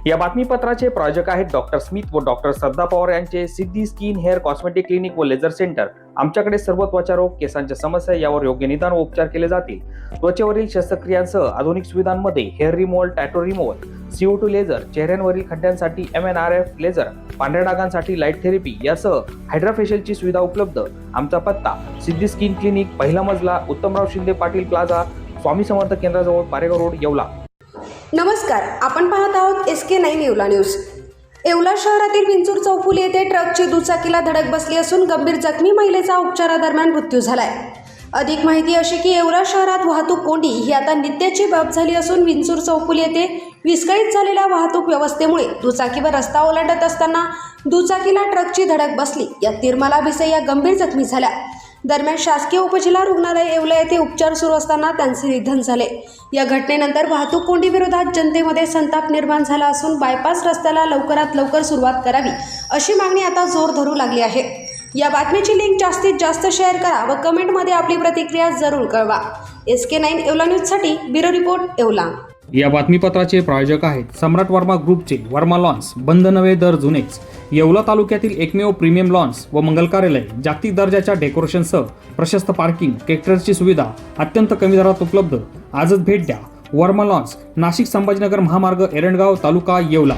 या बातमीपत्राचे प्रायोजक आहेत डॉक्टर स्मिथ व डॉक्टर श्रद्धा पवार यांचे सिद्धी स्किन हेअर कॉस्मेटिक क्लिनिक व लेझर सेंटर। आमच्याकडे सर्व त्वचा रोग, केसांच्या समस्या यावर योग्य निदान व उपचार केले जातील। त्वचेवरील शस्त्रक्रियांसह आधुनिक सुविधांमध्ये hair removal, tattoo removal, CO2 laser, चेहऱ्यांवरील खड्ड्यांसाठी MNRF लेझर, पांढऱ्या डागांसाठी लाईट थेरपी यासह हायड्राफेशियलची सुविधा उपलब्ध। आमचा पत्ता सिद्धी स्किन क्लिनिक, पहिला मजला, उत्तमराव शिंदे पाटील प्लाझा, स्वामी समर्थ केंद्राजवळ, पारेगाव रोड, येवला। नमस्कार, आपण पाहत आहोत SK9 येवला न्यूज। येवला शहरातील विंचूर चौफुली येथे ट्रकची दुचाकीला धडक बसली असून गंभीर जखमी महिलेचा उपचारादरम्यान मृत्यू झालाय। अधिक माहिती अशी की येवला शहरात वाहतूक कोंडी ही आता नित्याची बाब झाली असून विंचूर चौफुली येथे विस्कळीत झालेल्या वाहतूक व्यवस्थेमुळे दुचाकीवर रस्ता ओलांडत असताना दुचाकीला ट्रकची धडक बसली। यात तिरमाला भिसे या गंभीर जखमी झाल्या। दरम्यान शासकीय उपजिल्हा रुग्णालय येवला येथे उपचार सुरू असताना त्यांचे निधन झाले। या घटनेनंतर वाहतूक कोंडी विरोधात जनतेमध्ये संताप निर्माण झाला असून बायपास रस्त्याला लवकरात लवकर सुरुवात करावी अशी मागणी आता जोर धरू लागली आहे। या बातमीची लिंक जास्तीत जास्त शेअर करा व कमेंटमध्ये आपली प्रतिक्रिया जरूर कळवा। SK9 येवला न्यूजसाठी ब्युरो रिपोर्ट येवला। या बातमीपत्राचे प्रायोजक आहेत सम्राट वर्मा ग्रुपचे वर्मा लॉन्स, बंद नवे दर जुनेच। येवला तालुक्यातील एकमेव प्रीमियम लॉन्स व मंगल कार्यालय, जागतिक दर्जाच्या डेकोरेशनसह प्रशस्त पार्किंग, केटरर्सची सुविधा अत्यंत कमी दरात उपलब्ध। आजच भेट द्या वर्मा लॉन्स, नाशिक संभाजीनगर महामार्ग, एरंडगाव तालुका, येवला।